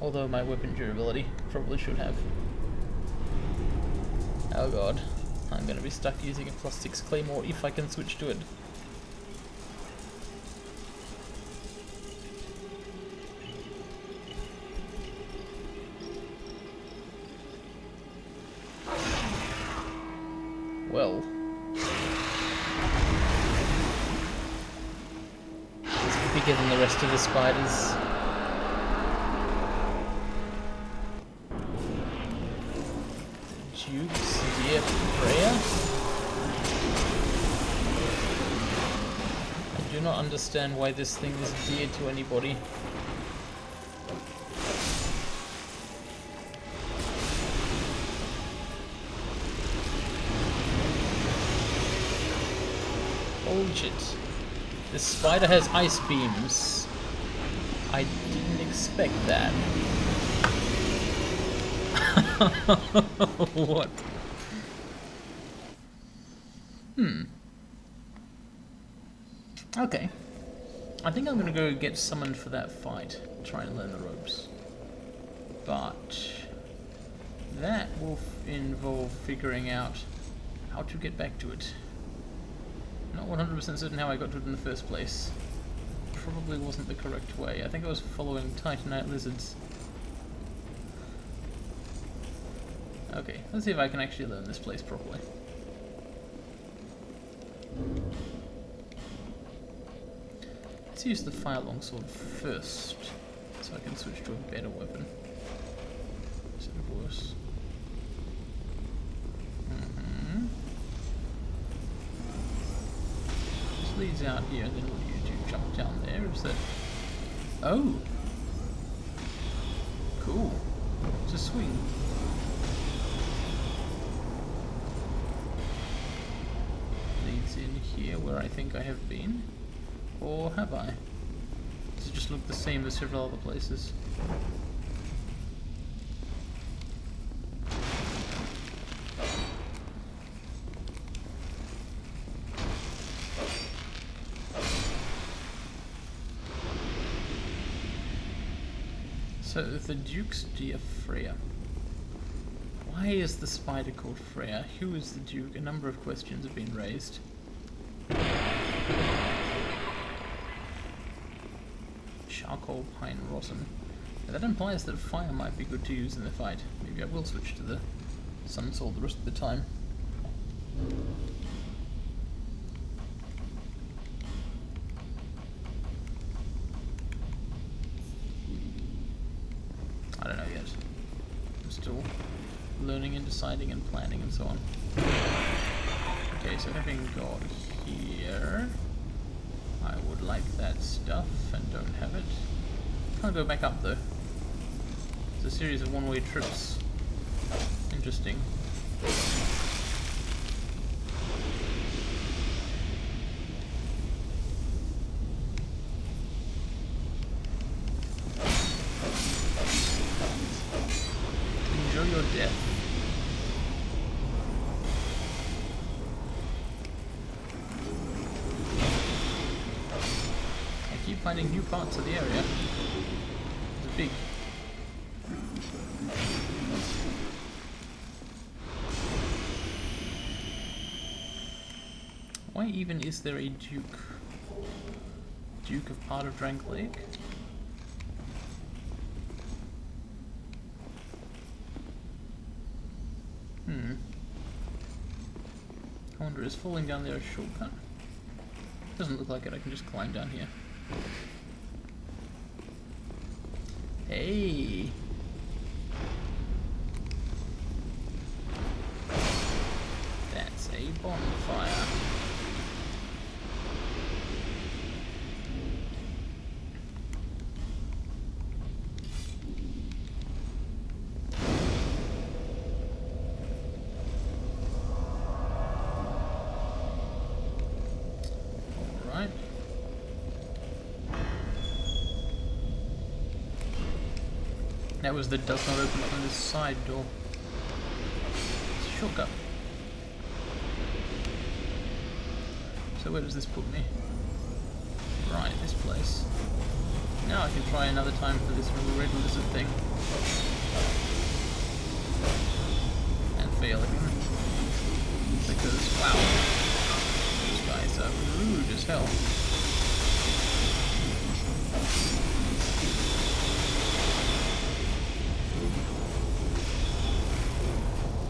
Although my weapon durability probably should have. Oh god. I'm gonna be stuck using a +6 claymore if I can switch to it. Well. It's bigger than the rest of the spiders. Duke's dear Freya? I do not understand why this thing is dear to anybody. Holy shit. This spider has ice beams. I didn't expect that. What? Okay. I think I'm gonna go get summoned for that fight. Try and learn the ropes. But that will involve figuring out how to get back to it. Not 100% certain how I got to it in the first place. Probably wasn't the correct way. I think I was following Titanite lizards. Okay, let's see if I can actually learn this place properly. Let's use the fire longsword first, so I can switch to a better weapon instead of worse. This leads out here, and then what do you do? Jump down there? Is that... Oh! Cool. It's a swing. Leads in here where I think I have been. Or have I? Does it just look the same as several other places? So, the Duke's dear Freya. Why is the spider called Freya? Who is the Duke? A number of questions have been raised. Charcoal pine rosin. Now that implies that fire might be good to use in the fight. Maybe I will switch to the sun sword the rest of the time. I don't know yet. I'm still learning and deciding and planning and so on. Okay, so having got here, I would like that stuff and don't have it. Can't go back up though. It's a series of one-way trips. Interesting. Enjoy your death. I keep finding new parts of the area. It's big. Why even is there a Duke? Duke of part of Drank Lake? I wonder, is falling down there a shortcut? Doesn't look like it, I can just climb down here. Hey! That's a bonfire. Alright. That was the does not open from this side door. It's a shortcut. So where does this put me? Right, this place. Now I can try another time for this red lizard thing. And fail again. Because, wow, these guys are rude as hell.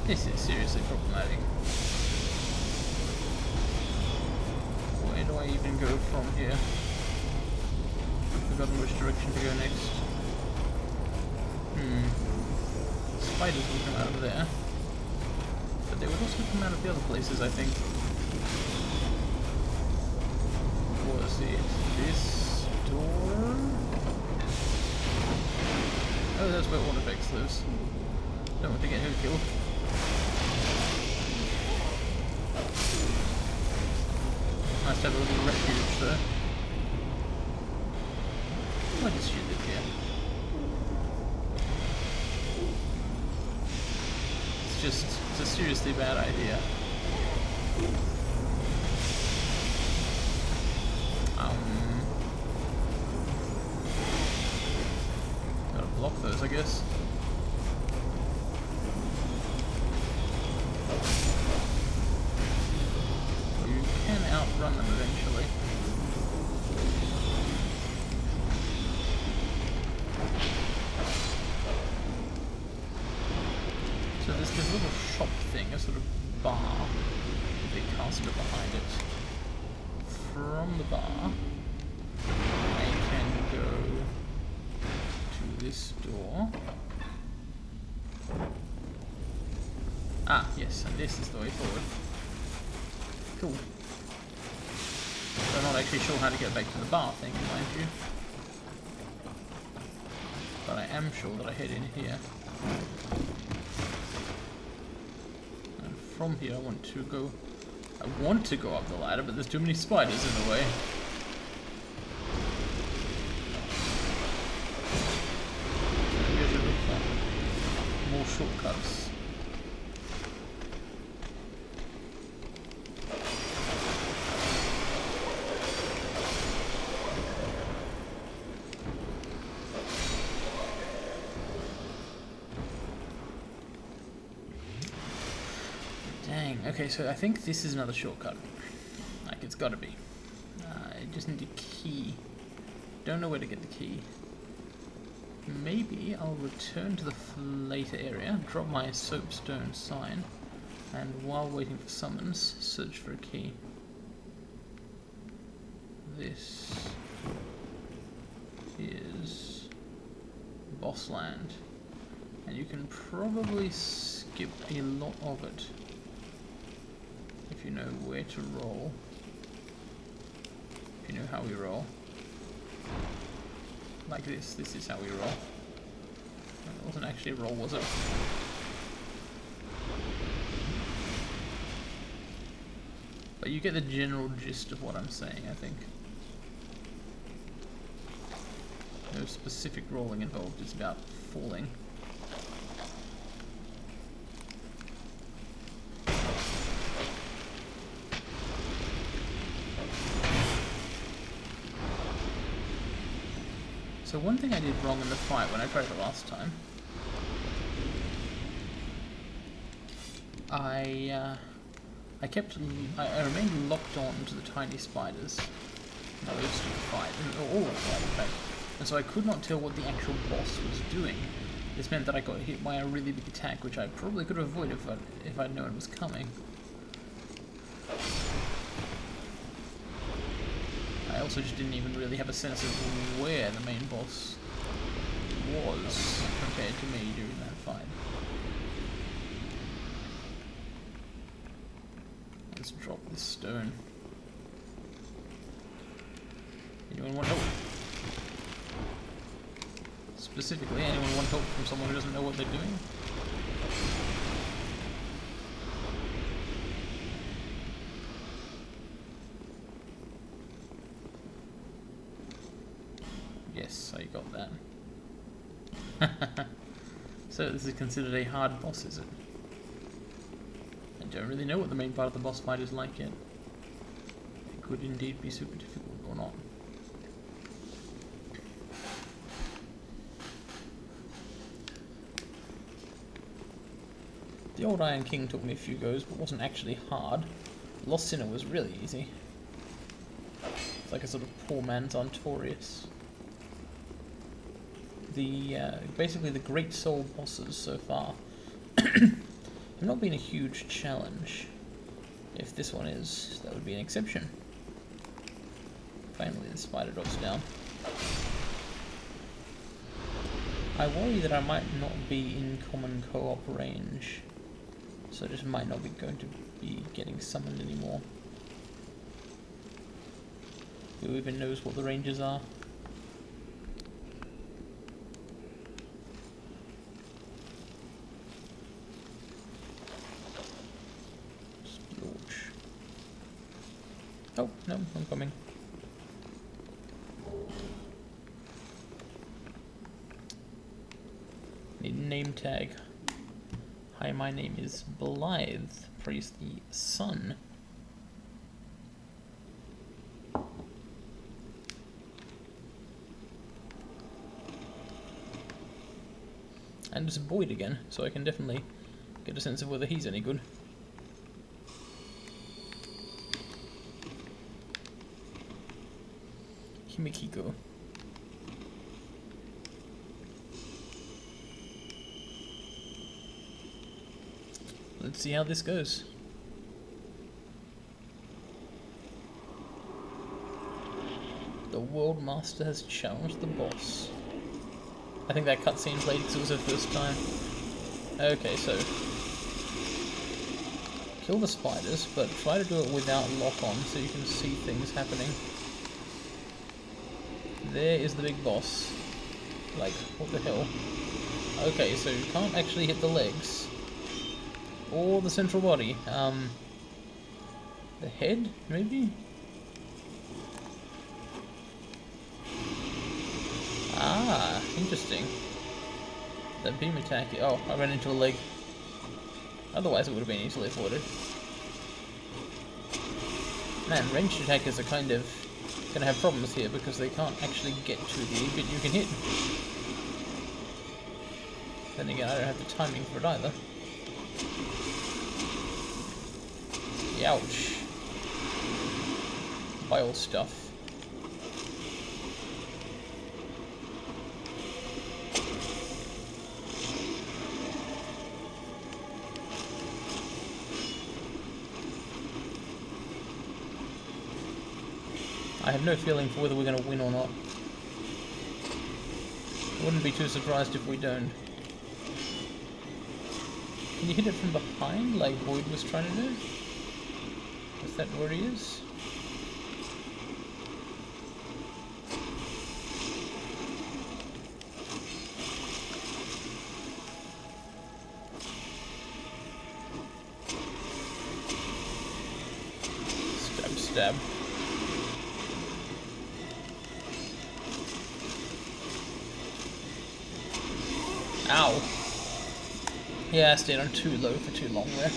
This is seriously problematic. Where do I even go from here? I've forgotten which direction to go next. Spiders will come out of there. But they would also come out of the other places, I think. Was it this door? Oh, that's where Ornifex lives. Don't want to get him killed. Nice to have a little refuge there. Why does she live here? It's a seriously bad idea. Gotta block those, I guess. You can outrun them eventually. So there's this little shop thing, a sort of bar, with a big caster behind it. From the bar, I can go to this door. Ah, yes, and this is the way forward. Cool. So I'm not actually sure how to get back to the bar thing, mind you. But I am sure that I head in here. And from here I want to go up the ladder, but there's too many spiders in the way. Maybe I should look for more shortcuts. Dang, okay, so I think this is another shortcut. Like, it's gotta be. I just need a key. Don't know where to get the key. Maybe I'll return to the later area, drop my soapstone sign, and while waiting for summons, search for a key. This is boss land, and you can probably skip a lot of it if you know where to roll, if you know how we roll. Like this is how we roll. It wasn't actually a roll, was it? But you get the general gist of what I'm saying, I think. No specific rolling involved, it's about falling. So one thing I did wrong in the fight when I tried it last time, I remained locked on to the tiny spiders most of the fight, all of the fight in fact, and so I could not tell what the actual boss was doing. This meant that I got hit by a really big attack, which I probably could have avoided if I'd known it was coming. I also just didn't even really have a sense of where the main boss was compared to me during that fight. Let's drop this stone. Anyone want help? Specifically, anyone want help from someone who doesn't know what they're doing? Yes, I got that. So this is considered a hard boss, is it? I don't really know what the main part of the boss fight is like yet. It could indeed be super difficult or not. The old Iron King took me a few goes, but wasn't actually hard. Lost Sinner was really easy. It's like a sort of poor man's Artorias. The basically the Great Soul bosses so far have not been a huge challenge. If this one is, that would be an exception. Finally, the spider drops down. I worry that I might not be in common co-op range, so I just might not be going to be getting summoned anymore. Who even knows what the ranges are? Splorch. Oh, no, I'm coming. Need a name tag. Hi, my name is Blythe. Praise the sun. And it's Boyd again, so I can definitely get a sense of whether he's any good. Himekiko. Let's see how this goes. The World Master has challenged the boss. I think that cutscene played because it was the first time. Okay, so kill the spiders, but try to do it without lock-on so you can see things happening. There is the big boss. Like, what the hell? Okay, so you can't actually hit the legs. Or the central body. The head, maybe? Ah, interesting. That beam attack. Oh, I ran into a leg. Otherwise it would have been easily avoided. Man, ranged attackers are kind of going to have problems here because they can't actually get to the bit you can hit. Then again, I don't have the timing for it either. Ouch. Bile stuff. I have no feeling for whether we're going to win or not. I wouldn't be too surprised if we don't. Can you hit it from behind like Boyd was trying to do? Is that where he is? Stab, stab. Ow. Yeah, I stayed on too low for too long there.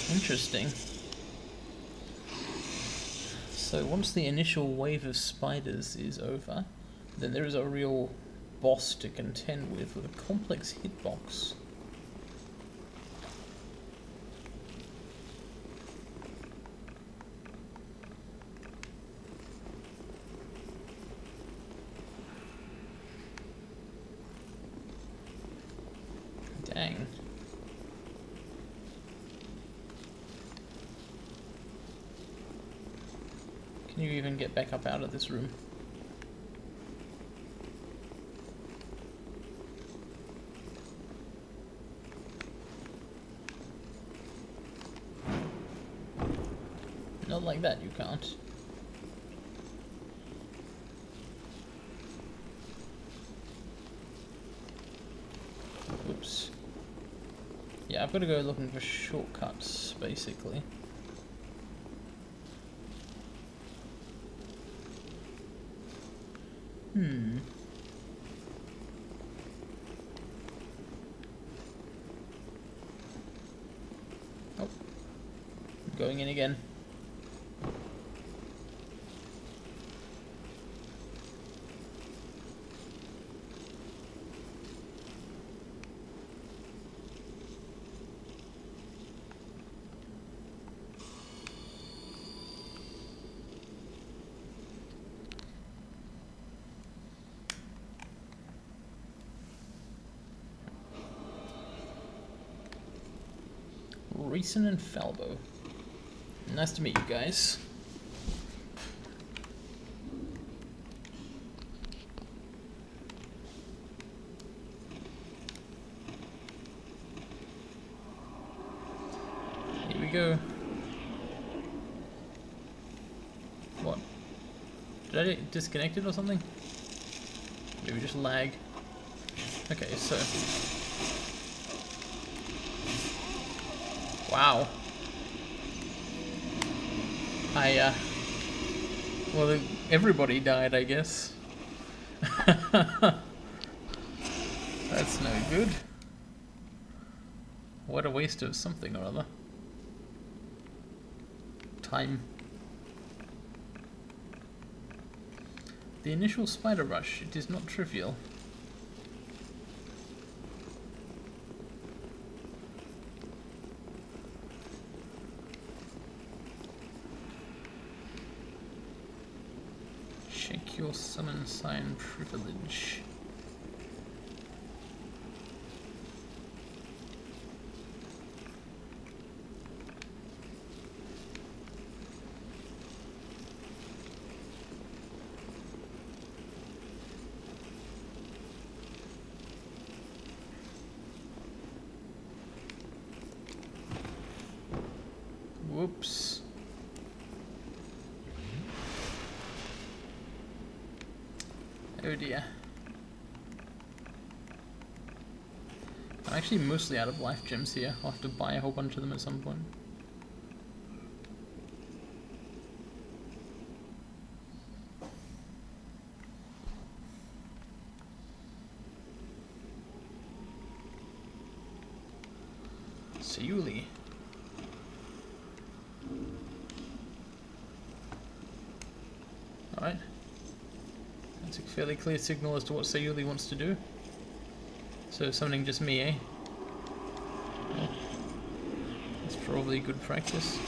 Interesting. So once the initial wave of spiders is over, then there is a real boss to contend with a complex hitbox. Dang. Can you even get back up out of this room? Not like that, you can't. Whoops. Yeah, I've got to go looking for shortcuts, basically. Oh. I'm going in again. Grayson and Falbo. Nice to meet you guys. Here we go. What? Did I get disconnected or something? Maybe just lag. Okay, so... Wow. Well, everybody died, I guess. That's no good. What a waste of something or other. Time. The initial spider rush, it is not trivial. Check your summon sign privilege. Whoops. Oh dear. I'm actually mostly out of life gems here. I'll have to buy a whole bunch of them at some point. Sayuli. Alright. That's a fairly clear signal as to what Sayuli wants to do. So summoning just me, eh? Well, that's probably good practice.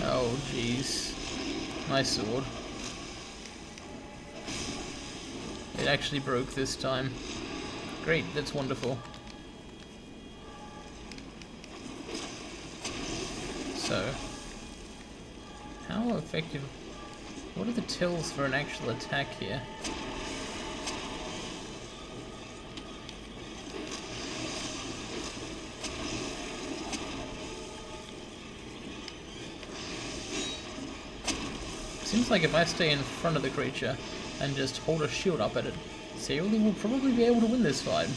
Oh jeez. Nice sword. It actually broke this time. Great, that's wonderful. So, how effective... What are the tells for an actual attack here? Seems like if I stay in front of the creature and just hold a shield up at it, Sayuli will probably be able to win this fight.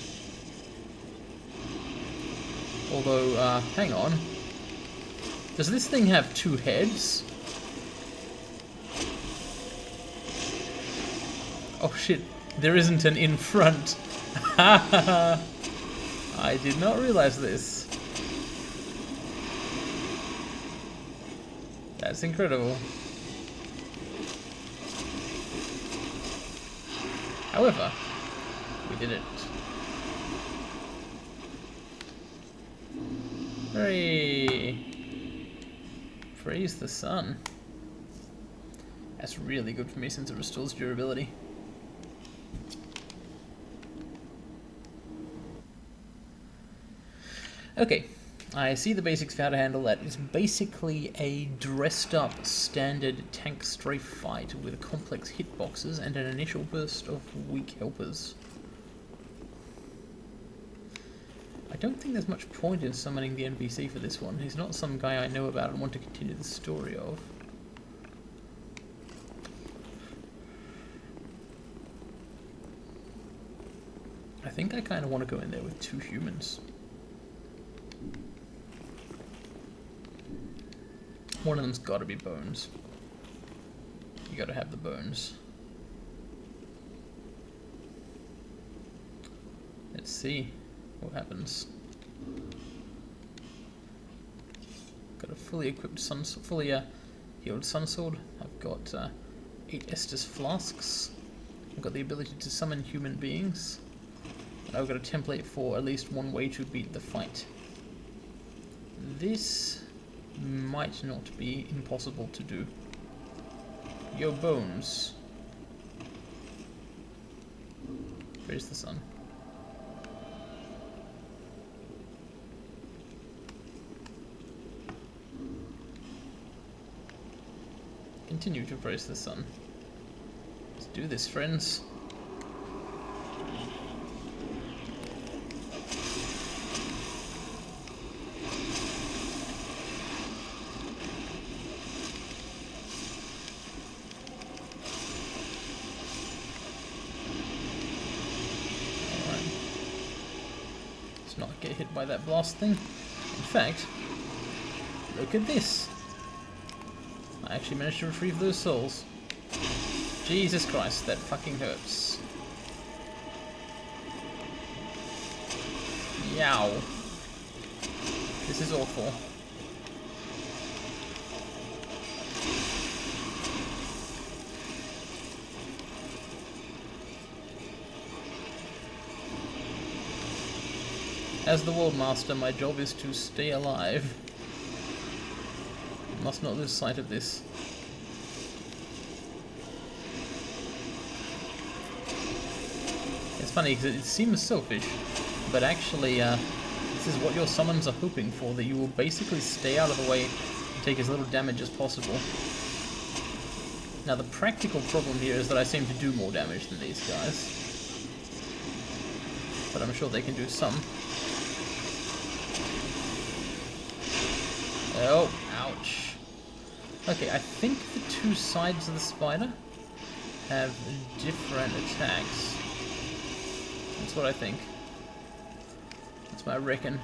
Although, hang on. Does this thing have two heads? Oh shit, there isn't an in front. I did not realize this. That's incredible. However, we did it. Hooray! Praise the sun. That's really good for me since it restores durability. Okay, I see the basics for how to handle that. It's basically a dressed up standard tank strafe fight with complex hitboxes and an initial burst of weak helpers. I don't think there's much point in summoning the NPC for this one. He's not some guy I know about and want to continue the story of. I think I kind of want to go in there with 2 humans. One of them's got to be Bones. You got to have the Bones. Let's see what happens. Got a fully equipped healed Sun Sword. I've got 8 Estus Flasks. I've got the ability to summon human beings. And I've got a template for at least one way to beat the fight. This might not be impossible to do. Yo, Bones. Praise the sun. Continue to praise the sun. Let's do this, friends. Not get hit by that blast thing. In fact, look at this. I actually managed to retrieve those souls. Jesus Christ, that fucking hurts. Yow. This is awful. As the World Master, my job is to stay alive. Must not lose sight of this. It's funny because it seems selfish, but actually this is what your summons are hoping for, that you will basically stay out of the way and take as little damage as possible. Now the practical problem here is that I seem to do more damage than these guys. But I'm sure they can do some. Oh, ouch. Okay, I think the two sides of the spider have different attacks. That's what I think. That's what I reckon.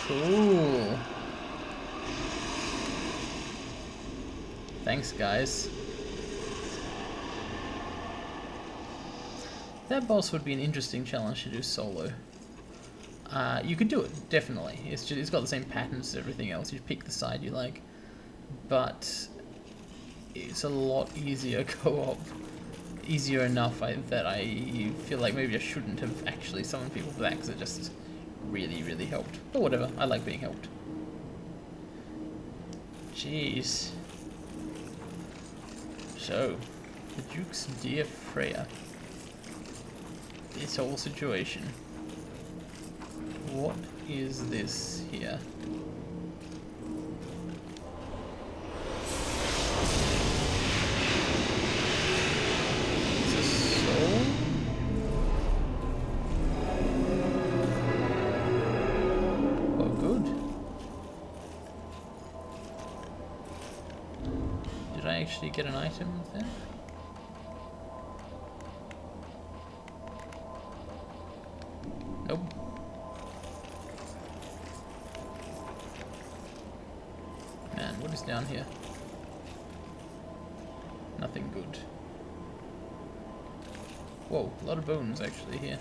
Cool. Thanks, guys. That boss would be an interesting challenge to do solo. You could do it, definitely. It's got the same patterns as everything else. You pick the side you like, but it's a lot easier co-op. Easier enough that I feel like maybe I shouldn't have actually summoned people for that, because it just really, really helped. But whatever, I like being helped. Jeez. So, the Duke's dear Freya. This whole situation. What is this here? Is this soul? Oh, good. Did I actually get an item there? Nope. Man, what is down here? Nothing good. Whoa, a lot of bones actually here.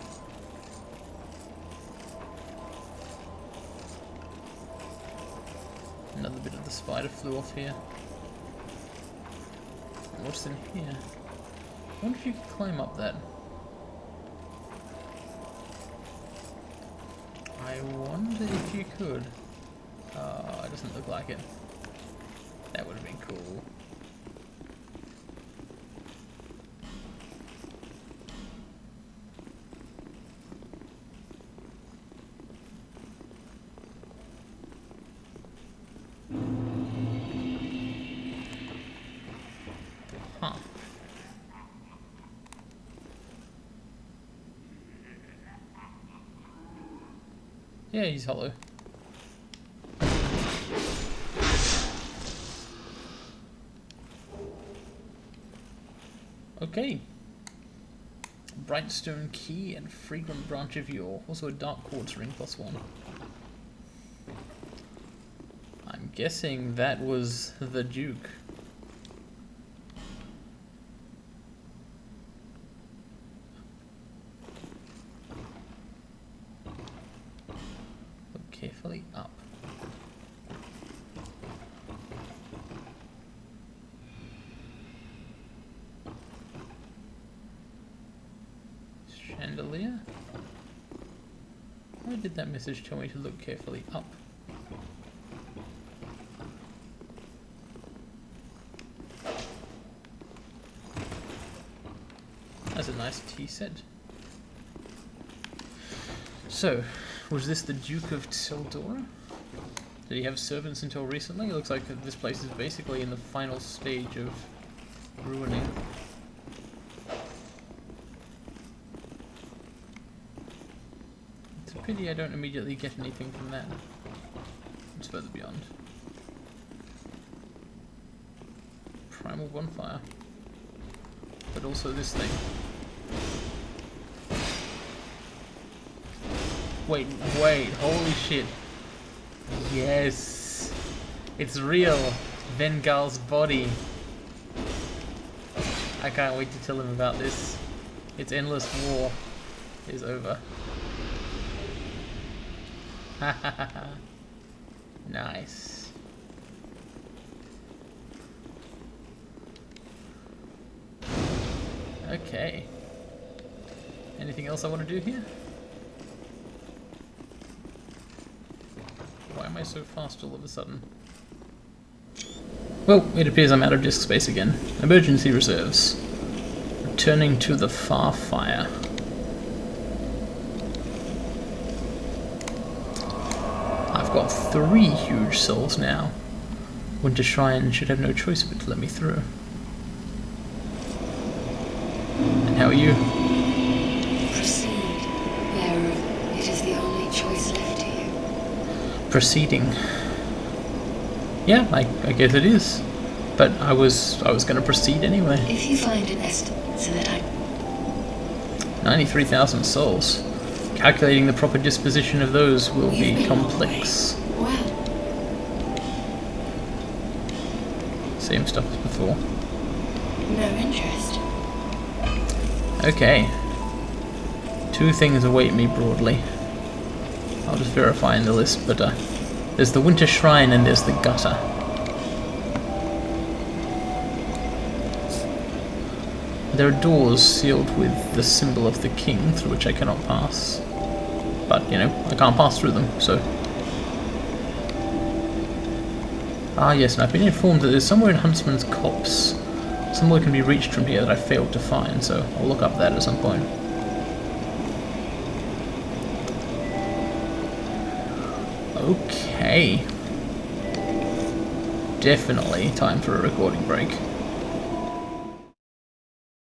Another bit of the spider flew off here. What's in here? I wonder if you could climb up that. I wonder if you could. It doesn't look like it. That would have been cool. Huh. Yeah, he's hollow. Okay. Brightstone key and fragrant branch of yore. Also a dark quartz ring +1. I'm guessing that was the Duke. Look carefully up. Chandelier? Why did that message tell me to look carefully up? he said. So, was this the Duke of Tseldora? Did he have servants until recently? It looks like this place is basically in the final stage of ruining. It's a pity I don't immediately get anything from that. It's further beyond. Primal bonfire. But also this thing. Wait, holy shit. Yes! It's real! Vengal's body. I can't wait to tell him about this. Its endless war is over. Nice. Okay. Anything else I want to do here? Why am I so fast all of a sudden? Well, it appears I'm out of disk space again. Emergency reserves. Returning to the far fire. I've got 3 huge souls now. Winter Shrine should have no choice but to let me through. And how are you? Proceed, bearer. It is the only choice left to you. Proceeding. Yeah, I guess it is. But I was going to proceed anyway. If you find an estimate so that 93,000 souls. Calculating the proper disposition of those will be complex. Well, Same stuff as before. no interest. Okay. 2 things await me broadly. I'll just verify in the list, but there's the Winter Shrine and there's the Gutter. There are doors sealed with the symbol of the king through which I cannot pass. But, you know, I can't pass through them, so... Ah yes, and I've been informed that there's somewhere in Huntsman's Copse. Somewhere can be reached from here that I failed to find, so I'll look up that at some point. Okay. Definitely time for a recording break.